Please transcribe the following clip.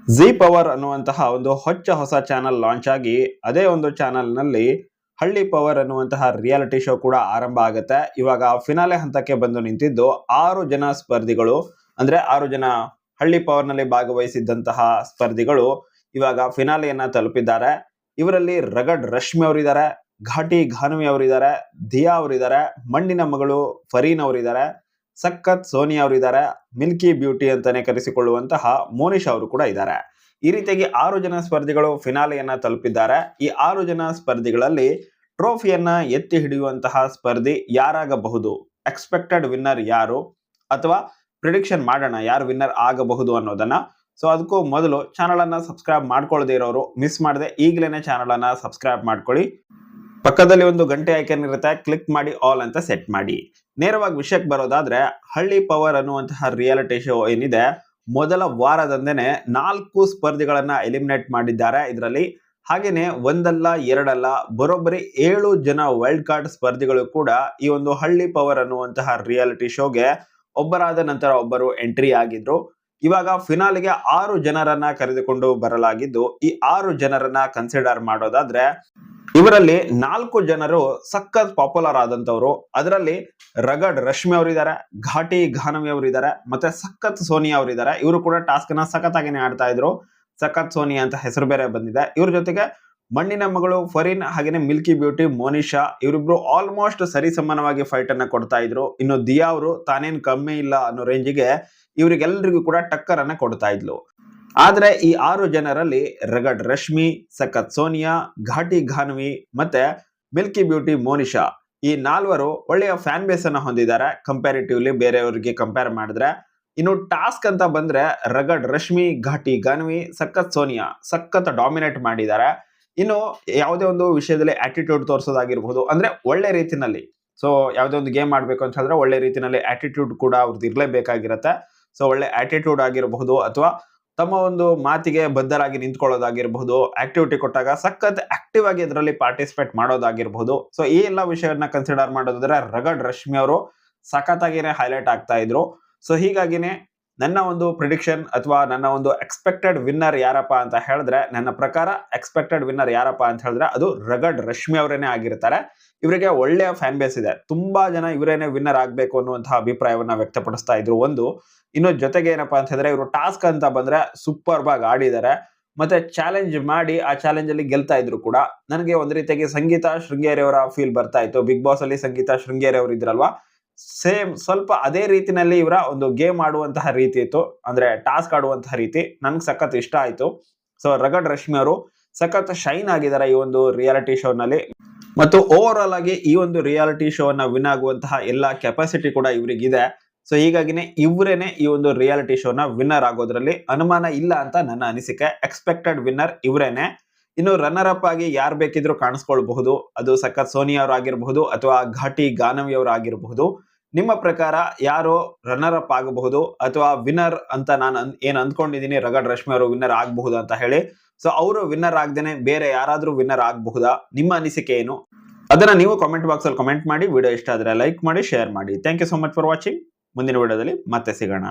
G power ಅನ್ನುವಂತಹ ಒಂದು ಹೊಸ ಚಾನಲ್ ಲಾಂಚ್ ಆಗಿ ಅದೇ ಒಂದು ಚಾನಲ್ ನಲ್ಲಿ ಹಳ್ಳಿ ಪವರ್ ಅನ್ನುವಂತಹ ರಿಯಾಲಿಟಿ ಶೋ ಕೂಡ ಆರಂಭ ಆಗುತ್ತೆ. ಇವಾಗ ಫಿನಾಲೆ ಹಂತಕ್ಕೆ ಬಂದು ನಿಂತಿದ್ದು 6 ಜನ ಸ್ಪರ್ಧಿಗಳು, ಅಂದ್ರೆ 6 ಜನ ಹಳ್ಳಿ ಪವರ್ ನಲ್ಲಿ ಭಾಗವಹಿಸಿದ್ದಂತಹ ಸ್ಪರ್ಧಿಗಳು ಇವಾಗ ಫಿನಾಲೆಯನ್ನ ತಲುಪಿದ್ದಾರೆ. ಇವರಲ್ಲಿ ರಗಡ್ ರಶ್ಮಿ ಅವರಿದ್ದಾರೆ, ಘಾಟಿ ಘಾನವಿ ಅವರಿದ್ದಾರೆ, ದಿಯಾ ಅವರಿದ್ದಾರೆ, ಮಣ್ಣಿನ ಮಗಳು ಫರೀನ್ ಅವರಿದ್ದಾರೆ, ಸಖತ್ ಸೋನಿಯಾ ಅವರಿದ್ದಾರೆ, ಮಿಲ್ಕಿ ಬ್ಯೂಟಿ ಅಂತಾನೆ ಕರೆಸಿಕೊಳ್ಳುವಂತಹ ಮೋನಿಶಾ ಅವರು ಕೂಡ ಇದ್ದಾರೆ. ಈ ರೀತಿಯಾಗಿ 6 ಜನ ಸ್ಪರ್ಧಿಗಳು ಫಿನಾಲೆಯನ್ನ ತಲುಪಿದ್ದಾರೆ. ಈ 6 ಜನ ಸ್ಪರ್ಧಿಗಳಲ್ಲಿ ಟ್ರೋಫಿಯನ್ನ ಎತ್ತಿ ಹಿಡಿಯುವಂತಹ ಸ್ಪರ್ಧಿ ಯಾರಾಗಬಹುದು, ಎಕ್ಸ್ಪೆಕ್ಟೆಡ್ ವಿನ್ನರ್ ಯಾರು, ಅಥವಾ ಪ್ರಿಡಿಕ್ಷನ್ ಮಾಡೋಣ ಯಾರು ವಿನ್ನರ್ ಆಗಬಹುದು ಅನ್ನೋದನ್ನ. ಸೊ ಅದಕ್ಕೂ ಮೊದಲು ಚಾನಲ್ ಅನ್ನ ಸಬ್ಸ್ಕ್ರೈಬ್ ಮಾಡ್ಕೊಳ್ಳದೆ ಇರೋರು ಮಿಸ್ ಮಾಡದೆ ಈಗಲೇ ಚಾನಲ್ ಅನ್ನ ಸಬ್ಸ್ಕ್ರೈಬ್ ಮಾಡ್ಕೊಳ್ಳಿ. ಪಕ್ಕದಲ್ಲಿ ಒಂದು ಗಂಟೆ ಐಕನ್ ಇರುತ್ತೆ, ಕ್ಲಿಕ್ ಮಾಡಿ ಆಲ್ ಅಂತ ಸೆಟ್ ಮಾಡಿ. ನೇರವಾಗಿ ವಿಷಯಕ್ಕೆ ಬರೋದಾದ್ರೆ, ಹಳ್ಳಿ ಪವರ್ ಅನ್ನುವಂತಹ ರಿಯಾಲಿಟಿ ಶೋ ಏನಿದೆ, ಮೊದಲ ವಾರದಂದೇನೆ 4 ಸ್ಪರ್ಧಿಗಳನ್ನ ಎಲಿಮಿನೇಟ್ ಮಾಡಿದ್ದಾರೆ ಇದರಲ್ಲಿ. ಹಾಗೇನೆ ಒಂದಲ್ಲ ಎರಡಲ್ಲ ಬರೋಬ್ಬರಿ 7 ಜನ ವೈಲ್ಡ್ ಕಾರ್ಡ್ ಸ್ಪರ್ಧಿಗಳು ಕೂಡ ಈ ಒಂದು ಹಳ್ಳಿ ಪವರ್ ಅನ್ನುವಂತಹ ರಿಯಾಲಿಟಿ ಶೋಗೆ ಒಬ್ಬರಾದ ನಂತರ ಒಬ್ಬರು ಎಂಟ್ರಿ ಆಗಿದ್ರು. ಇವಾಗ ಫಿನಾಲಿಗೆ 6 ಜನರನ್ನ ಕರೆದುಕೊಂಡು ಬರಲಾಗಿದ್ದು, ಈ 6 ಜನರನ್ನ ಕನ್ಸಿಡರ್ ಮಾಡೋದಾದ್ರೆ ಇವರಲ್ಲಿ 4 ಜನರು ಸಖತ್ ಪಾಪ್ಯುಲರ್ ಆದಂತವ್ರು. ಅದರಲ್ಲಿ ರಗಡ್ ರಶ್ಮಿ ಅವರಿದ್ದಾರೆ, ಘಾಟಿ ಘಾನವಿ ಅವರಿದ್ದಾರೆ, ಮತ್ತೆ ಸಖತ್ ಸೋನಿಯಾ ಅವರಿದ್ದಾರೆ. ಇವರು ಕೂಡ ಟಾಸ್ಕ್ ನ ಸಖತ್ತಾಗಿನೇ ಆಡ್ತಾ ಇದ್ರು. ಸಖತ್ ಸೋನಿಯಾ ಅಂತ ಹೆಸರು ಬೇರೆ ಬಂದಿದೆ. ಇವ್ರ ಜೊತೆಗೆ ಮಣ್ಣಿನ ಮಗಳು ಫರೀನ್, ಹಾಗೇನೆ ಮಿಲ್ಕಿ ಬ್ಯೂಟಿ ಮೋನಿಶಾ, ಇವರಿಬ್ರು ಆಲ್ಮೋಸ್ಟ್ ಸರಿಸಮಾನವಾಗಿ ಫೈಟ್ ಅನ್ನ ಕೊಡ್ತಾ ಇದ್ರು. ಇನ್ನು ದಿಯಾ ಅವರು ತಾನೇನ್ ಕಮ್ಮಿ ಇಲ್ಲ ಅನ್ನೋ ರೇಂಜಿಗೆ ಇವರಿಗೆಲ್ಲರಿಗೂ ಕೂಡ ಟಕ್ಕರ್ ಅನ್ನ ಕೊಡ್ತಾ ಇದ್ಲು. ಆದ್ರೆ ಈ 6 ಜನರಲ್ಲಿ ರಗಡ್ ರಶ್ಮಿ, ಸಖತ್ ಸೋನಿಯಾ, ಘಾಟಿ ಘಾನವಿ ಮತ್ತೆ ಮಿಲ್ಕಿ ಬ್ಯೂಟಿ ಮೋನಿಶಾ, ಈ 4 ಒಳ್ಳೆಯ ಫ್ಯಾನ್ ಬೇಸ್ ಅನ್ನ ಹೊಂದಿದ್ದಾರೆ ಕಂಪ್ಯಾರಿಟಿವ್ಲಿ ಬೇರೆಯವರಿಗೆ ಕಂಪೇರ್ ಮಾಡಿದ್ರೆ. ಇನ್ನು ಟಾಸ್ಕ್ ಅಂತ ಬಂದ್ರೆ ರಗಡ್ ರಶ್ಮಿ, ಘಾಟಿ ಘಾನವಿ, ಸಖತ್ ಸೋನಿಯಾ ಸಖತ್ ಡಾಮಿನೇಟ್ ಮಾಡಿದ್ದಾರೆ. ಇನ್ನು ಯಾವುದೇ ಒಂದು ವಿಷಯದಲ್ಲಿ ಆಟಿಟ್ಯೂಡ್ ತೋರಿಸೋದಾಗಿರ್ಬಹುದು, ಅಂದ್ರೆ ಒಳ್ಳೆ ರೀತಿನಲ್ಲಿ. ಸೊ ಯಾವುದೇ ಒಂದು ಗೇಮ್ ಮಾಡ್ಬೇಕು ಅಂತ ಹೇಳಿದ್ರೆ ಒಳ್ಳೆ ರೀತಿನಲ್ಲಿ ಆಟಿಟ್ಯೂಡ್ ಕೂಡ ಅವ್ರದ್ದು ಇರ್ಲೇಬೇಕಾಗಿರತ್ತೆ. ಸೊ ಒಳ್ಳೆ ಆಟಿಟ್ಯೂಡ್ ಆಗಿರಬಹುದು, ಅಥವಾ ತಮ್ಮ ಒಂದು ಮಾತಿಗೆ ಬದ್ಧರಾಗಿ ನಿಂತ್ಕೊಳ್ಳೋದಾಗಿರಬಹುದು, ಆಕ್ಟಿವಿಟಿ ಕೊಟ್ಟಾಗ ಸಖತ್ ಆಕ್ಟಿವ್ ಆಗಿ ಇದರಲ್ಲಿ ಪಾರ್ಟಿಸಿಪೇಟ್ ಮಾಡೋದಾಗಿರಬಹುದು. ಸೊ ಈ ಎಲ್ಲ ವಿಷಯವನ್ನ ಕನ್ಸಿಡರ್ ಮಾಡೋದಾದ್ರೆ ರಗಡ್ ರಶ್ಮಿ ಅವರು ಸಖತ್ತಾಗಿನೇ ಹೈಲೈಟ್ ಆಗ್ತಾ ಇದ್ರು. ಸೊ ಹೀಗಾಗಿನೇ ನನ್ನ ಒಂದು ಪ್ರಿಡಿಕ್ಷನ್ ಅಥವಾ ನನ್ನ ಒಂದು ಎಕ್ಸ್ಪೆಕ್ಟೆಡ್ ವಿನ್ನರ್ ಯಾರಪ್ಪ ಅಂತ ಹೇಳಿದ್ರೆ, ನನ್ನ ಪ್ರಕಾರ ಎಕ್ಸ್ಪೆಕ್ಟೆಡ್ ವಿನ್ನರ್ ಯಾರಪ್ಪ ಅಂತ ಹೇಳಿದ್ರೆ ಅದು ರಗಡ್ ರಶ್ಮಿ ಅವರೇನೆ ಆಗಿರ್ತಾರೆ. ಇವರಿಗೆ ಒಳ್ಳೆಯ ಫ್ಯಾನ್ ಬೇಸ್ ಇದೆ. ತುಂಬಾ ಜನ ಇವರೇನೆ ವಿನ್ನರ್ ಆಗ್ಬೇಕು ಅನ್ನುವಂತಹ ಅಭಿಪ್ರಾಯವನ್ನ ವ್ಯಕ್ತಪಡಿಸ್ತಾ ಇದ್ರು. ಒಂದು ಇನ್ನು ಜೊತೆಗೆ ಏನಪ್ಪಾ ಅಂತ ಹೇಳಿದ್ರೆ, ಇವರು ಟಾಸ್ಕ್ ಅಂತ ಬಂದ್ರೆ ಸೂಪರ್ ಆಗಿ ಆಡಿದ್ದಾರೆ, ಮತ್ತೆ ಚಾಲೆಂಜ್ ಮಾಡಿ ಆ ಚಾಲೆಂಜ್ ಅಲ್ಲಿ ಗೆಲ್ತಾ ಇದ್ರು ಕೂಡ. ನನಗೆ ಒಂದ್ ರೀತಿಯಾಗಿ ಸಂಗೀತ ಶೃಂಗೇರಿ ಅವರ ಫೀಲ್ ಬರ್ತಾ ಇತ್ತು. ಬಿಗ್ ಬಾಸ್ ಅಲ್ಲಿ ಸಂಗೀತ ಶೃಂಗೇರಿ ಅವರು ಇದ್ರಲ್ವಾ, ಸೇಮ್ ಸ್ವಲ್ಪ ಅದೇ ರೀತಿನಲ್ಲಿ ಇವರ ಒಂದು ಗೇಮ್ ಆಡುವಂತಹ ರೀತಿ ಇತ್ತು, ಅಂದ್ರೆ ಟಾಸ್ಕ್ ಆಡುವಂತಹ ರೀತಿ ನನ್ಗೆ ಸಖತ್ ಇಷ್ಟ ಆಯ್ತು. ಸೊ ರಗಡ್ ರಶ್ಮಿ ಅವರು ಸಖತ್ ಶೈನ್ ಆಗಿದ್ದಾರೆ ಈ ಒಂದು ರಿಯಾಲಿಟಿ ಶೋ ನಲ್ಲಿ. ಮತ್ತು ಓವರ್ ಆಲ್ ಆಗಿ ಈ ಒಂದು ರಿಯಾಲಿಟಿ ಶೋ ಅನ್ನ ವಿನ್ ಆಗುವಂತಹ ಎಲ್ಲಾ ಕೆಪಾಸಿಟಿ ಕೂಡ ಇವರಿಗಿದೆ. ಸೊ ಹೀಗಾಗಿನೇ ಇವರೇನೆ ಈ ಒಂದು ರಿಯಾಲಿಟಿ ಶೋನ ವಿನ್ನರ್ ಆಗೋದ್ರಲ್ಲಿ ಅನುಮಾನ ಇಲ್ಲ ಅಂತ ನನ್ನ ಅನಿಸಿಕೆ. ಎಕ್ಸ್ಪೆಕ್ಟೆಡ್ ವಿನ್ನರ್ ಇವರೇನೆ. ಇನ್ನು ರನ್ನರ್ ಅಪ್ ಆಗಿ ಯಾರು ಬೇಕಿದ್ರು ಕಾಣಿಸ್ಕೊಳ್ಬಹುದು. ಅದು ಸಖತ್ ಸೋನಿಯಾ ಅವರು ಆಗಿರಬಹುದು ಅಥವಾ ಘಾಟಿ ಘಾನವಿ ಅವರು ಆಗಿರಬಹುದು. ನಿಮ್ಮ ಪ್ರಕಾರ ಯಾರು ರನ್ನರ್ ಅಪ್ ಆಗಬಹುದು ಅಥವಾ ವಿನ್ನರ್ ಅಂತ ನಾನು ಏನ್ ಅಂದ್ಕೊಂಡಿದ್ದೀನಿ, ರಗಡ್ ರಶ್ಮಿ ಅವರು ವಿನ್ನರ್ ಆಗಬಹುದು ಅಂತ ಹೇಳಿ. ಸೊ ಅವರು ವಿನ್ನರ್ ಆಗದೇನೆ ಬೇರೆ ಯಾರಾದ್ರೂ ವಿನ್ನರ್ ಆಗಬಹುದಾ? ನಿಮ್ಮ ಅನಿಸಿಕೆ ಏನು? ಅದನ್ನ ನೀವು ಕಾಮೆಂಟ್ ಬಾಕ್ಸ್ ಅಲ್ಲಿ ಕಾಮೆಂಟ್ ಮಾಡಿ. ವಿಡಿಯೋ ಇಷ್ಟ ಆದ್ರೆ ಲೈಕ್ ಮಾಡಿ, ಶೇರ್ ಮಾಡಿ. Thank you so much for watching. ಮುಂದಿನ ವಿಡಿಯೋದಲ್ಲಿ ಮತ್ತೆ ಸಿಗೋಣ.